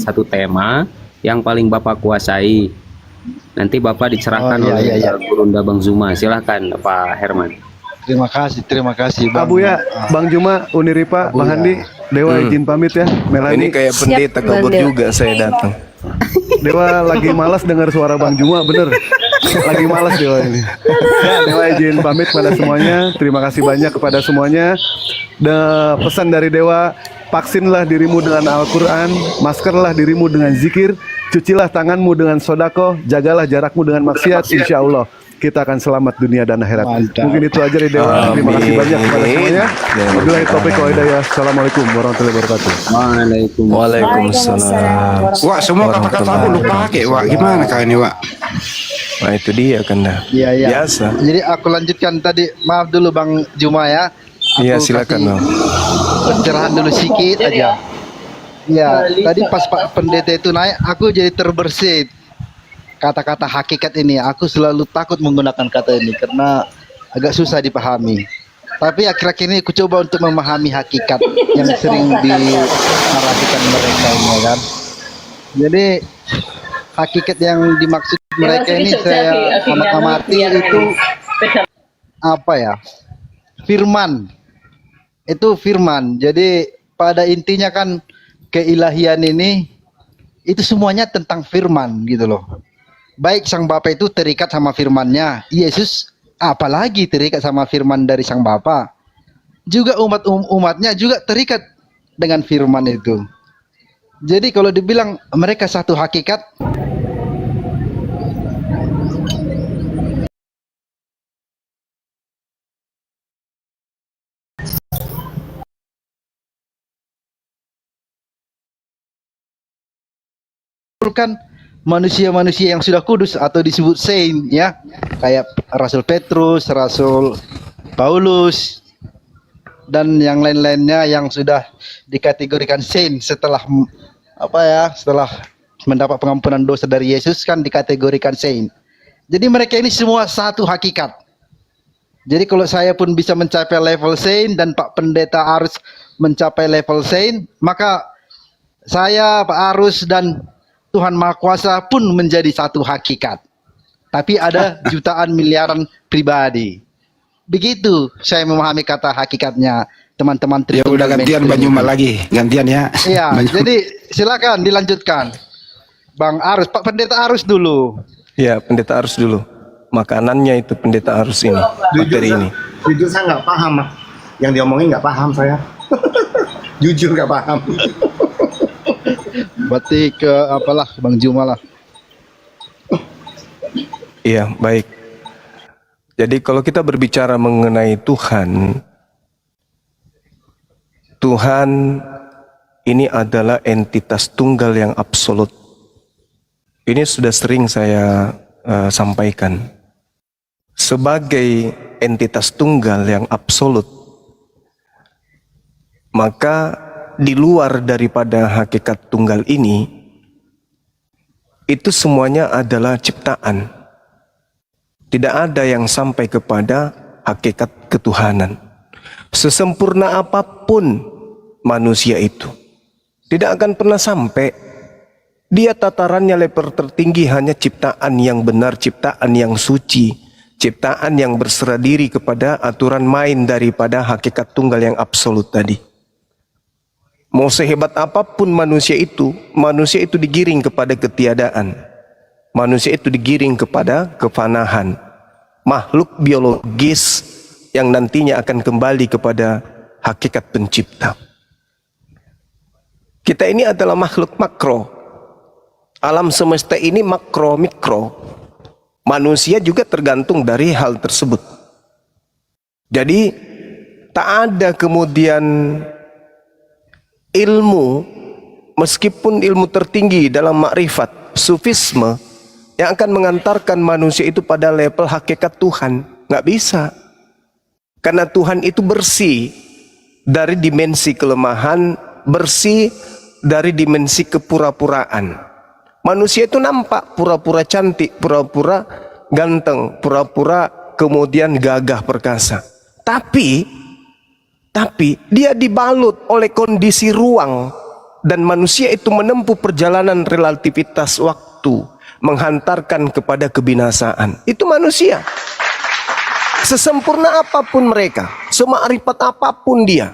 satu tema yang paling Bapak kuasai. Nanti Bapak dicerahkan oleh Gurunda Bang Zuma. Silahkan Pak Herman. Terima kasih Bang. Abu ya, Bang Juma, Uniripa, Bang Handi, Dewa izin pamit ya. Melani. Ini kayak pendeta kabur juga saya datang. Dewa lagi malas dengar suara Bang Juma, bener. Lagi malas Dewa ini. Ya, Dewa izin pamit pada semuanya. Terima kasih banyak kepada semuanya. Pesan dari Dewa, vaksinlah dirimu dengan Al-Quran, maskerlah dirimu dengan zikir, cucilah tanganmu dengan sodako, jagalah jarakmu dengan maksiat, insya Allah kita akan selamat dunia dan akhirat. Mantap. Mungkin itu aja dari Dewa. Terima kasih banyak kepada semuanya. Wabillahi taufiq wal hidayah. Assalamualaikum warahmatullahi wabarakatuh. Waalaikumsalam. Wak, semua kata-kata aku lupa pakai, Wak. Gimana kau ini, Wak? Nah itu dia kan dah. Iya. Biasa. Jadi aku lanjutkan tadi. Maaf dulu Bang Juma ya. Iya silakan Bang. Pencerahan dulu sedikit aja. Ya, tadi pas Pak Pendeta itu naik, aku jadi terbersit. Kata-kata hakikat ini, aku selalu takut menggunakan kata ini karena agak susah dipahami. Tapi akhir-akhir ini aku coba untuk memahami hakikat yang sering dinarasikan mereka ini kan. Jadi hakikat yang dimaksud mereka ini saya amati itu apa ya? Firman. Itu firman. Jadi pada intinya kan keilahian ini itu semuanya tentang firman gitu loh. Baik Sang Bapa itu terikat sama firman-Nya, Yesus apalagi terikat sama firman dari Sang Bapa. Juga umatnya juga terikat dengan firman itu. Jadi kalau dibilang mereka satu hakikat, kan manusia-manusia yang sudah kudus atau disebut saint ya, kayak Rasul Petrus, Rasul Paulus dan yang lain-lainnya yang sudah dikategorikan saint setelah setelah mendapat pengampunan dosa dari Yesus kan dikategorikan saint. Jadi mereka ini semua satu hakikat. Jadi kalau saya pun bisa mencapai level saint dan Pak Pendeta Arus mencapai level saint, maka saya, Pak Arus dan Tuhan Maha Kuasa pun menjadi satu hakikat. Tapi ada jutaan miliaran pribadi. Begitu saya memahami kata hakikatnya, teman-teman. Ya udah gantian Banyumat lagi, gantian ya. Iya, jadi silakan dilanjutkan. Bang Arus, Pak Pendeta Arus dulu. Ya Pendeta Arus dulu. Makanannya itu Pendeta Arus ini, materi ini. Jujur saya nggak paham, yang diomongin nggak paham saya. Jujur nggak paham. Berarti ke apalah Bang Juma lah. Iya baik. Jadi kalau kita berbicara mengenai Tuhan, Tuhan ini adalah entitas tunggal yang absolut. Ini sudah sering saya sampaikan. Sebagai entitas tunggal yang absolut, maka di luar daripada hakikat tunggal ini, itu semuanya adalah ciptaan. Tidak ada yang sampai kepada hakikat ketuhanan. Sesempurna apapun manusia itu, tidak akan pernah sampai. Dia tatarannya level tertinggi hanya ciptaan yang benar, ciptaan yang suci, ciptaan yang berserah diri kepada aturan main daripada hakikat tunggal yang absolut tadi. Mau sehebat apapun manusia itu digiring kepada ketiadaan. Manusia itu digiring kepada kefanahan. Makhluk biologis yang nantinya akan kembali kepada hakikat pencipta. Kita ini adalah makhluk makro. Alam semesta ini makro mikro. Manusia juga tergantung dari hal tersebut. Jadi tak ada kemudian ilmu, meskipun ilmu tertinggi dalam makrifat, sufisme, yang akan mengantarkan manusia itu pada level hakikat Tuhan. Nggak bisa. Karena Tuhan itu bersih dari dimensi kelemahan, bersih dari dimensi kepura-puraan. Manusia itu nampak pura-pura cantik, pura-pura ganteng, pura-pura kemudian gagah perkasa. Tapi dia dibalut oleh kondisi ruang dan manusia itu menempuh perjalanan relativitas waktu menghantarkan kepada kebinasaan. Itu manusia. Sesempurna apapun mereka, semakrifat apapun dia,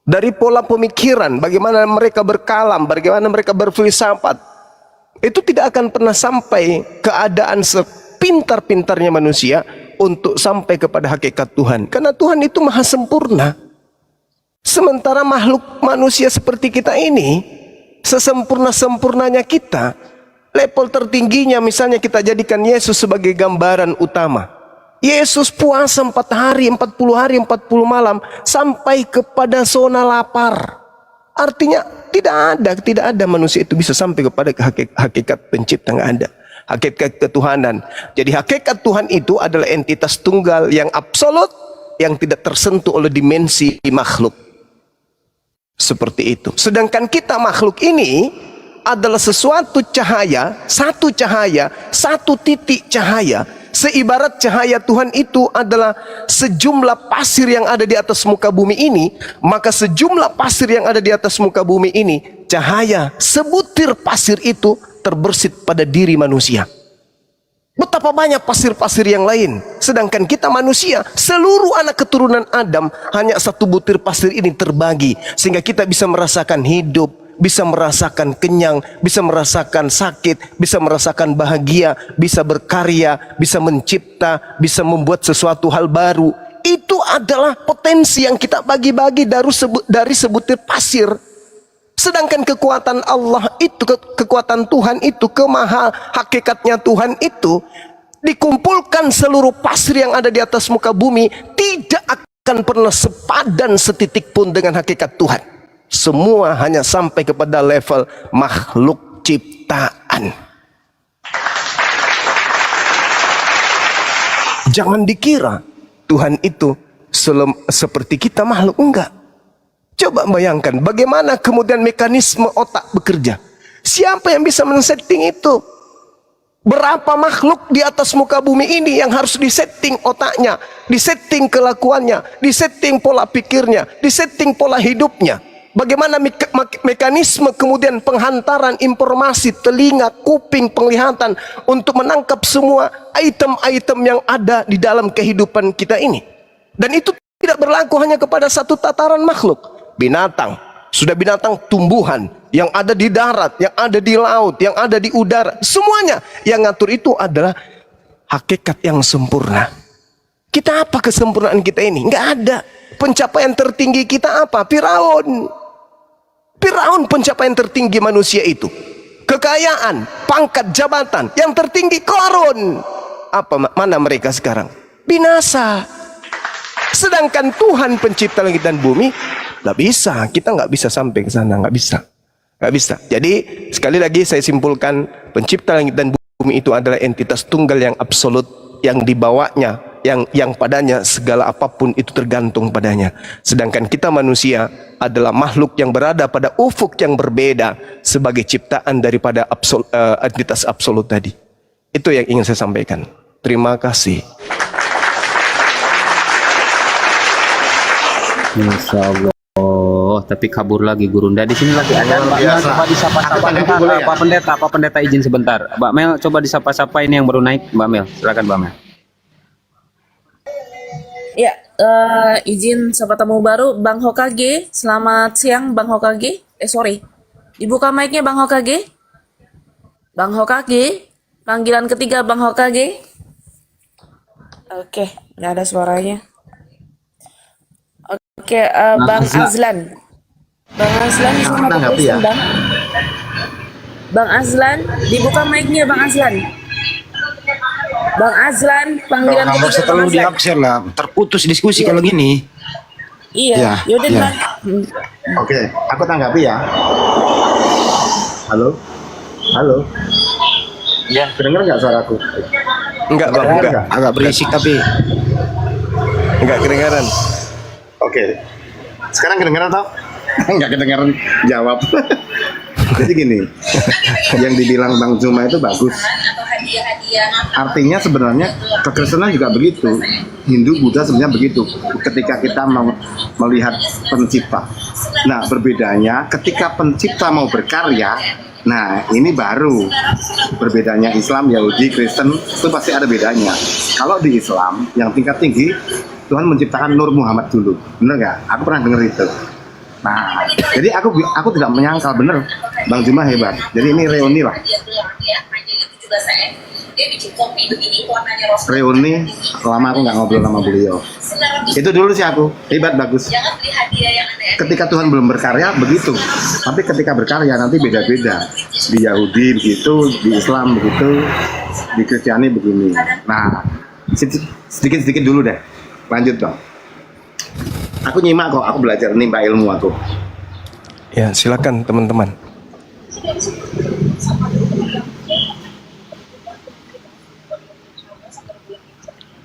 dari pola pemikiran, bagaimana mereka berkalam, bagaimana mereka berfilsafat, itu tidak akan pernah sampai keadaan sepintar-pintarnya manusia untuk sampai kepada hakikat Tuhan. Karena Tuhan itu maha sempurna. Sementara makhluk manusia seperti kita ini, sesempurna-sempurnanya kita, level tertingginya misalnya kita jadikan Yesus sebagai gambaran utama. Yesus puasa 4 hari, 40 hari, 40 malam sampai kepada zona lapar. Artinya tidak ada manusia itu bisa sampai kepada hakikat pencipta, nggak ada. Hakikat ketuhanan. Jadi hakikat Tuhan itu adalah entitas tunggal yang absolut, yang tidak tersentuh oleh dimensi makhluk. Seperti itu. Sedangkan kita makhluk ini adalah sesuatu cahaya, satu titik cahaya. Seibarat cahaya Tuhan itu adalah sejumlah pasir yang ada di atas muka bumi ini, maka sejumlah pasir yang ada di atas muka bumi ini, cahaya sebutir pasir itu terbersit pada diri manusia. Betapa banyak pasir-pasir yang lain. Sedangkan kita manusia, seluruh anak keturunan Adam, hanya satu butir pasir ini terbagi. Sehingga kita bisa merasakan hidup, bisa merasakan kenyang, bisa merasakan sakit, bisa merasakan bahagia, bisa berkarya, bisa mencipta, bisa membuat sesuatu hal baru. Itu adalah potensi yang kita bagi-bagi dari sebutir pasir. Sedangkan kekuatan Allah itu, kekuatan Tuhan itu, hakikatnya Tuhan itu, dikumpulkan seluruh pasir yang ada di atas muka bumi, tidak akan pernah sepadan setitik pun dengan hakikat Tuhan. Semua hanya sampai kepada level makhluk ciptaan. Jangan dikira Tuhan itu seperti kita makhluk, enggak. Coba bayangkan bagaimana kemudian mekanisme otak bekerja. Siapa yang bisa men-setting itu? Berapa makhluk di atas muka bumi ini yang harus disetting otaknya, disetting kelakuannya, disetting pola pikirnya, disetting pola hidupnya. Bagaimana mekanisme kemudian penghantaran informasi, telinga, kuping, penglihatan untuk menangkap semua item-item yang ada di dalam kehidupan kita ini. Dan itu tidak berlaku hanya kepada satu tataran makhluk. Binatang, sudah binatang tumbuhan yang ada di darat, yang ada di laut, yang ada di udara, semuanya yang ngatur itu adalah hakikat yang sempurna. Kita apa kesempurnaan kita ini? Nggak ada. Pencapaian tertinggi kita apa? Firaun pencapaian tertinggi manusia itu. Kekayaan, pangkat, jabatan. Yang tertinggi Qarun. Mana mereka sekarang? Binasa. Sedangkan Tuhan pencipta langit dan bumi, nggak bisa. Kita nggak bisa sampai ke sana, nggak bisa. Jadi sekali lagi saya simpulkan, pencipta langit dan bumi itu adalah entitas tunggal yang absolut, yang dibawanya, yang padanya segala apapun itu tergantung padanya. Sedangkan kita manusia adalah makhluk yang berada pada ufuk yang berbeda sebagai ciptaan daripada entitas absolut tadi. Itu yang ingin saya sampaikan. Terima kasih. Masya Allah, tapi kabur lagi Gurunda. Di sini lagi ada Mbak Mel, coba disapa-sapa. Pak Pendeta izin sebentar. Mbak Mel, coba disapa-sapa ini yang baru naik. Mbak Mel, silakan Mbak Mel. Ya, izin sapa tamu baru, Bang Hokage. Selamat siang, Bang Hokage. Sorry, dibuka mic-nya Bang Hokage. Bang Hokage, panggilan ketiga Bang Hokage. Oke, nggak ada suaranya. Oke, Bang Azlan. Bang Azlan, selamat siang, Bang. Bang Azlan, dibuka mic-nya Bang Azlan. Bang Azlan, panggilan Kalau ketiga Bang terlalu Azlan. diabsen lah, terputus diskusi kalau gini. Iya, yaudah ya. Bang. Oke, aku tanggapi ya. Halo? Ya, kedengar nggak suaraku? Enggak Bang, enggak. Agak berisik tapi Enggak kedengaran. Oke. Sekarang kedengaran atau? Nggak kedengaran jawab. Jadi gini, yang dibilang Bang Zuma itu bagus. Artinya sebenarnya kekristenan juga begitu, Hindu, Buddha sebenarnya begitu. Ketika kita mau melihat pencipta, nah berbedanya ketika pencipta mau berkarya, nah ini baru berbedanya Islam, Yahudi, Kristen itu pasti ada bedanya. Kalau di Islam yang tingkat tinggi Tuhan menciptakan Nur Muhammad dulu, bener nggak? Aku pernah dengar itu. Nah, jadi aku tidak menyangkal, bener Bang Juma hebat. Jadi ini reuni lah. Reuni, lama aku nggak ngobrol sama beliau. Itu dulu sih aku, hebat, bagus. Ketika Tuhan belum berkarya begitu, tapi ketika berkarya nanti beda-beda. Di Yahudi begitu, di Islam begitu, di Kristiani begini. Nah, sedikit-sedikit dulu deh, lanjut dong. Aku nyimak kok, aku belajar nimba ilmu aku. Ya, silakan teman-teman.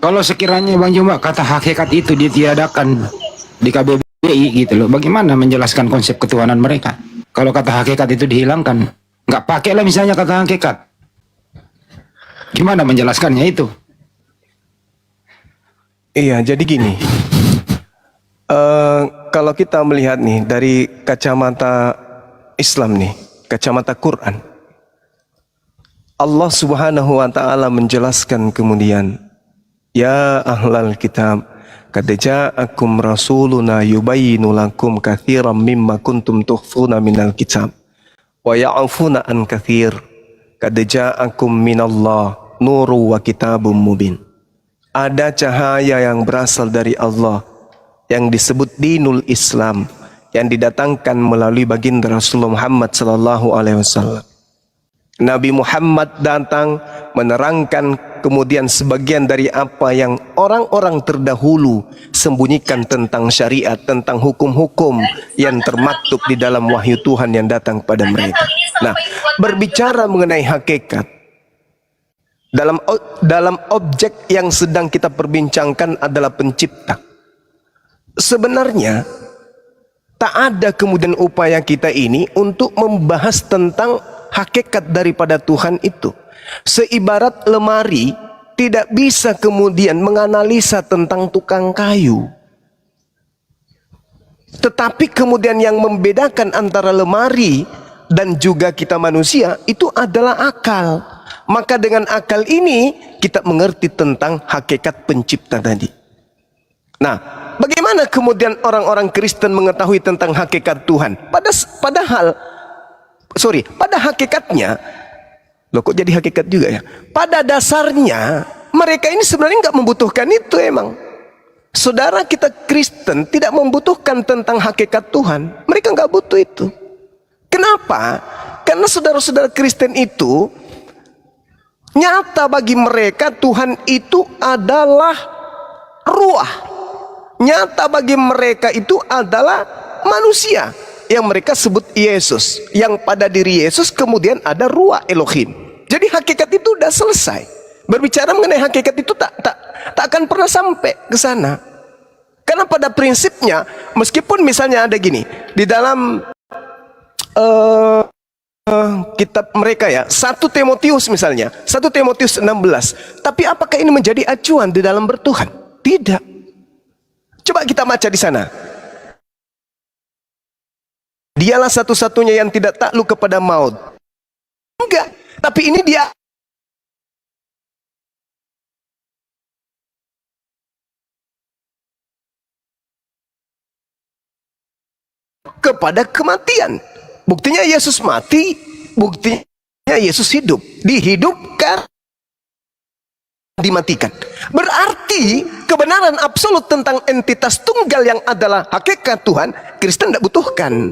Kalau sekiranya Bang Juma kata hakikat itu ditiadakan di KBBI gitu loh, bagaimana menjelaskan konsep ketuhanan mereka? Kalau kata hakikat itu dihilangkan, nggak pakailah misalnya kata hakikat. Gimana menjelaskannya itu? Iya, jadi gini. Kalau kita melihat nih dari kacamata Islam nih, kacamata Quran, Allah Subhanahu wa taala menjelaskan kemudian, ya ahlal kitab, qad ja'akum rasuluna yubayyinu lakum katsiran mimma kuntum tukhfuna minal kitab wa ya'funa an katsir, qad ja'akum minallah nuru wa kitabum mubin. Ada cahaya yang berasal dari Allah yang disebut dinul Islam, yang didatangkan melalui baginda Rasulullah Muhammad sallallahu alaihi wasallam. Nabi Muhammad datang menerangkan kemudian sebagian dari apa yang orang-orang terdahulu sembunyikan tentang syariat, tentang hukum-hukum yang termaktub di dalam wahyu Tuhan yang datang pada mereka. Nah, berbicara mengenai hakikat dalam objek yang sedang kita perbincangkan adalah pencipta. Sebenarnya tak ada kemudian upaya kita ini untuk membahas tentang hakikat daripada Tuhan itu. Seibarat lemari tidak bisa kemudian menganalisa tentang tukang kayu. Tetapi kemudian yang membedakan antara lemari dan juga kita manusia itu adalah akal. Maka dengan akal ini kita mengerti tentang hakikat pencipta tadi. Nah, bagaimana kemudian orang-orang Kristen mengetahui tentang hakikat Tuhan? Pada hakikatnya, loh kok jadi hakikat juga ya? Pada dasarnya, mereka ini sebenarnya nggak membutuhkan itu emang. Saudara kita Kristen tidak membutuhkan tentang hakikat Tuhan. Mereka nggak butuh itu. Kenapa? Karena saudara-saudara Kristen itu, nyata bagi mereka Tuhan itu adalah ruah. Nyata bagi mereka itu adalah manusia yang mereka sebut Yesus, yang pada diri Yesus kemudian ada ruah Elohim. Jadi hakikat itu udah selesai. Berbicara mengenai hakikat itu tak akan pernah sampai ke sana. Karena pada prinsipnya, meskipun misalnya ada gini di dalam kitab mereka ya, 1 Timotius misalnya, 1 Timotius 16. Tapi apakah ini menjadi acuan di dalam bertuhan? Tidak. Coba kita baca di sana. Dialah satu-satunya yang tidak takluk kepada maut. Enggak, tapi ini dia kepada kematian. Buktinya Yesus mati, buktinya Yesus hidup, dihidupkan, dimatikan. Berarti kebenaran absolut tentang entitas tunggal yang adalah hakikat Tuhan, Kristen tidak butuhkan.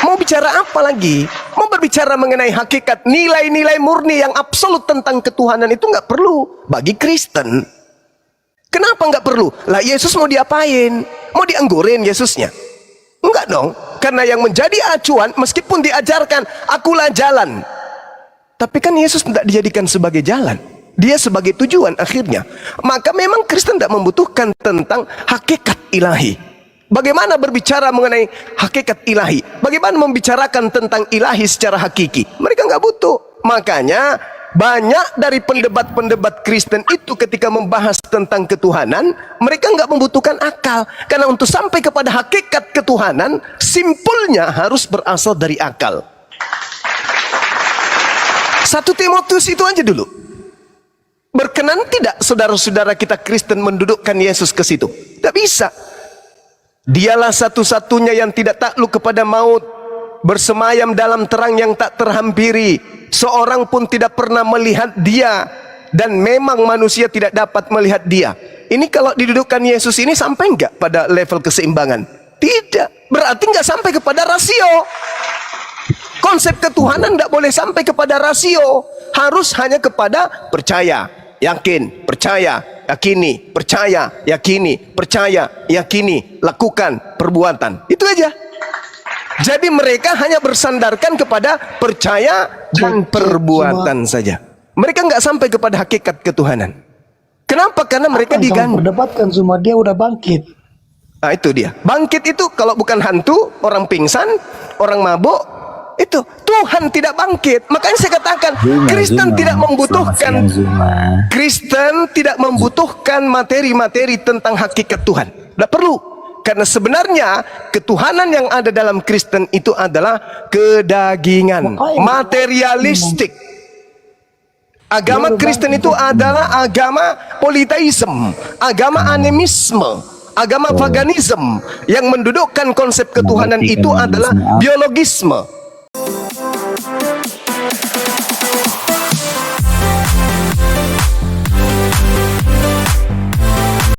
Mau bicara apa lagi? Mau berbicara mengenai hakikat, nilai-nilai murni yang absolut tentang ketuhanan itu nggak perlu bagi Kristen. Kenapa nggak perlu? Lah Yesus mau diapain? Mau dianggurin Yesusnya? Enggak dong. Karena yang menjadi acuan, meskipun diajarkan akulah jalan, tapi kan Yesus tidak dijadikan sebagai jalan. Dia sebagai tujuan akhirnya. Maka memang Kristen tidak membutuhkan tentang hakikat ilahi. Bagaimana berbicara mengenai hakikat ilahi? Bagaimana membicarakan tentang ilahi secara hakiki? Mereka nggak butuh. Makanya banyak dari pendebat-pendebat Kristen itu ketika membahas tentang ketuhanan, mereka nggak membutuhkan akal. Karena untuk sampai kepada hakikat ketuhanan, simpulnya harus berasal dari akal. 1 Timotius itu aja dulu. Berkenan tidak saudara-saudara kita Kristen mendudukkan Yesus ke situ? Tidak bisa. Dialah satu-satunya yang tidak takluk kepada maut, bersemayam dalam terang yang tak terhampiri. Seorang pun tidak pernah melihat dia, dan memang manusia tidak dapat melihat dia. Ini kalau didudukkan Yesus ini sampai enggak pada level keseimbangan? Tidak. Berarti enggak sampai kepada rasio. Konsep ketuhanan enggak boleh sampai kepada rasio. Harus hanya kepada percaya, yakin, percaya, yakini, percaya, yakini, percaya, yakini, lakukan, perbuatan. Itu aja. Jadi mereka hanya bersandarkan kepada percaya dan perbuatan saja. Mereka nggak sampai kepada hakikat ketuhanan. Kenapa? Karena mereka diganggu. Perdebatkan semua, dia udah bangkit. Nah itu dia. Bangkit itu kalau bukan hantu, orang pingsan, orang mabuk, itu Tuhan tidak bangkit. Makanya saya katakan Kristen tidak membutuhkan Kristen tidak membutuhkan materi-materi tentang hakikat Tuhan. Tidak perlu. Karena sebenarnya ketuhanan yang ada dalam Kristen itu adalah kedagingan, materialistik. Agama Kristen itu adalah agama politeisme, agama animisme, agama paganisme. Yang mendudukkan konsep ketuhanan itu adalah biologisme.